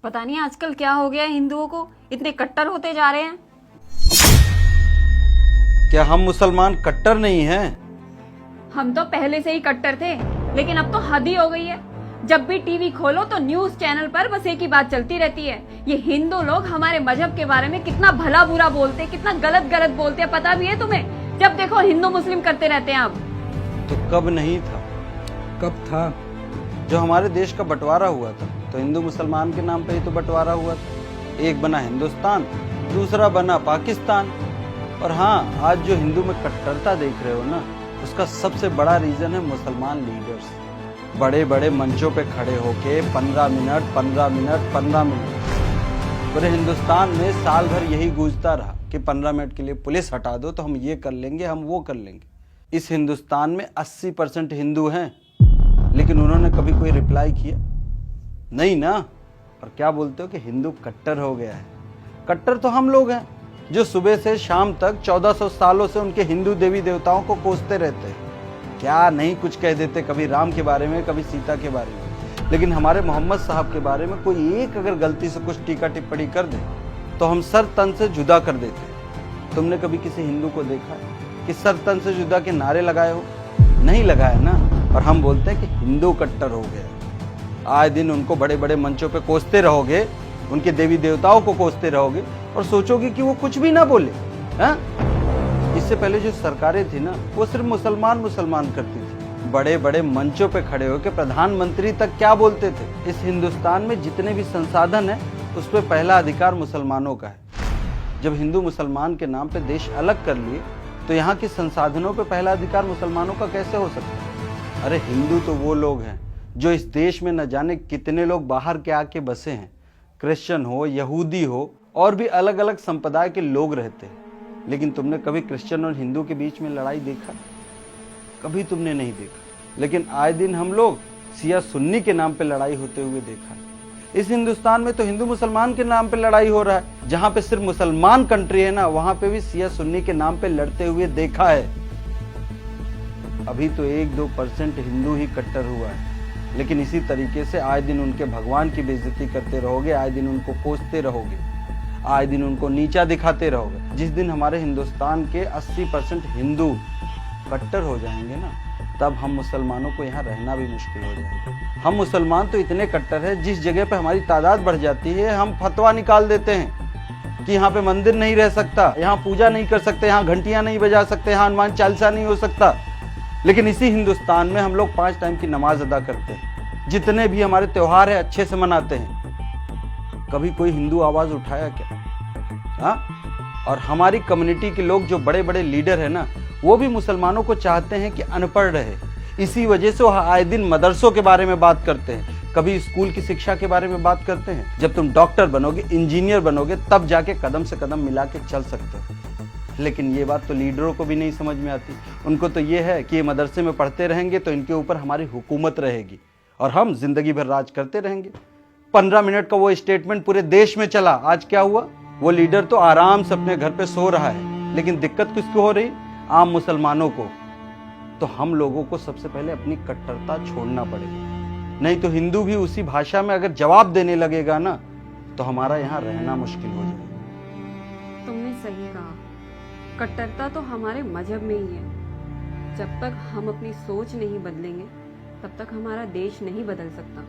पता नहीं आजकल क्या हो गया है हिंदुओं को, इतने कट्टर होते जा रहे हैं। क्या हम मुसलमान कट्टर नहीं हैं? हम तो पहले से ही कट्टर थे, लेकिन अब तो हद ही हो गई है। जब भी टीवी खोलो तो न्यूज चैनल पर बस एक ही बात चलती रहती है, ये हिंदू लोग हमारे मजहब के बारे में कितना भला बुरा बोलते हैं, कितना गलत गलत बोलते हैं। पता भी है तुम्हें? जब देखो हिंदू मुस्लिम करते रहते हैं। अब तो कब नहीं था? कब था? जो हमारे देश का बंटवारा हुआ था तो हिंदू मुसलमान के नाम पे ही तो बंटवारा हुआ था। एक बना हिंदुस्तान, दूसरा बना पाकिस्तान। और हाँ, आज जो हिंदू में कट्टरता देख रहे हो ना, उसका सबसे बड़ा रीजन है मुसलमान लीडर्स। बड़े बड़े मंचों पे खड़े होके 15 मिनट पूरे हिंदुस्तान में साल भर यही गूंजता रहा कि 15 मिनट के लिए पुलिस हटा दो तो हम ये कर लेंगे, हम वो कर लेंगे। इस हिंदुस्तान में 80% हिंदू हैं, लेकिन उन्होंने कभी कोई रिप्लाई किया नहीं ना। और क्या बोलते हो कि हिंदू कट्टर हो गया है। कट्टर तो हम लोग हैं जो सुबह से शाम तक 1400 सालों से उनके हिंदू देवी देवताओं को कोसते रहते हैं। क्या नहीं कुछ कह देते, कभी राम के बारे में, कभी सीता के बारे में, लेकिन हमारे मोहम्मद साहब के बारे में कोई एक अगर गलती से कुछ टीका टिप्पणी कर दे तो हम सर तन से जुदा कर देते। तुमने कभी किसी हिंदू को देखा कि सर तन से जुदा के नारे लगाए हो? नहीं लगाए ना। और हम बोलते हैं कि हिंदू कट्टर हो गया। आए दिन उनको बड़े बड़े मंचों पे कोसते रहोगे, उनके देवी देवताओं को कोसते रहोगे और सोचोगे कि वो कुछ भी ना बोले। हाँ? इससे पहले जो सरकारें थी ना, वो सिर्फ मुसलमान करती थी। बड़े बड़े मंचों पे खड़े होकर प्रधानमंत्री तक क्या बोलते थे? इस हिंदुस्तान में जितने भी संसाधन है उस पर पहला अधिकार मुसलमानों का है। जब हिंदू मुसलमान के नाम पे देश अलग कर लिए तो यहाँ के संसाधनों पे पहला अधिकार मुसलमानों का कैसे हो सकता है? अरे हिंदू तो वो लोग हैं जो इस देश में न जाने कितने लोग बाहर के आके बसे हैं। क्रिश्चियन हो, यहूदी हो, और भी अलग अलग संप्रदाय के लोग रहते हैं। लेकिन तुमने कभी क्रिश्चियन और हिंदू के बीच में लड़ाई देखा? कभी तुमने नहीं देखा। लेकिन आए दिन हम लोग शिया सुन्नी के नाम पे लड़ाई होते हुए देखा। इस हिंदुस्तान में तो हिंदू मुसलमान के नाम पे लड़ाई हो रहा है। जहां पे सिर्फ मुसलमान कंट्री है ना, वहां पे भी शिया सुन्नी के नाम पे लड़ते हुए देखा है। अभी तो 1-2% हिंदू ही कट्टर हुआ है, लेकिन इसी तरीके से आए दिन उनके भगवान की बेइज्जती करते रहोगे, आए दिन उनको कोसते रहोगे, आए दिन उनको नीचा दिखाते रहोगे। जिस दिन हमारे हिंदुस्तान के 80% हिंदू कट्टर हो जाएंगे ना, तब हम मुसलमानों को यहाँ रहना भी मुश्किल हो जाएगा। हम मुसलमान तो इतने कट्टर हैं, जिस जगह पे हमारी तादाद बढ़ जाती है हम फतवा निकाल देते हैं कि यहाँ पे मंदिर नहीं रह सकता, यहाँ पूजा नहीं कर सकते, यहाँ घंटियां नहीं बजा सकते, यहाँ हनुमान चालीसा नहीं हो सकता। लेकिन इसी हिंदुस्तान में हम लोग 5 टाइम की नमाज अदा करते हैं, जितने भी हमारे त्योहार है अच्छे से मनाते हैं। कभी कोई हिंदू आवाज उठाया क्या? हाँ? और हमारी कम्युनिटी के लोग जो बड़े बड़े लीडर है ना, वो भी मुसलमानों को चाहते हैं कि अनपढ़ रहे। इसी वजह से वो आए दिन मदरसों के बारे में बात करते हैं, कभी स्कूल की शिक्षा के बारे में बात करते हैं। जब तुम डॉक्टर बनोगे, इंजीनियर बनोगे, तब जाके कदम से कदम मिला के चल सकते हो। लेकिन ये बात तो लीडरों को भी नहीं समझ में आती। उनको तो ये है कि ये मदरसे में पढ़ते रहेंगे तो इनके ऊपर हमारी हुकूमत रहेगी और हम जिंदगी भर राज करते रहेंगे। 15 मिनट का वो स्टेटमेंट पूरे देश में चला। आज क्या हुआ? वो लीडर तो आराम से अपने घर पे सो रहा है, लेकिन दिक्कत किसको हो रही? आम मुसलमानों को। तो हम लोगों को सबसे पहले अपनी कट्टरता छोड़ना पड़ेगा, नहीं तो हिंदू भी उसी भाषा में अगर जवाब देने लगेगा ना, तो हमारा यहाँ रहना मुश्किल हो जाएगा। तुमने सही कहा, कट्टरता तो हमारे मजहब में ही है। जब तक हम अपनी सोच नहीं बदलेंगे, तब तक हमारा देश नहीं बदल सकता।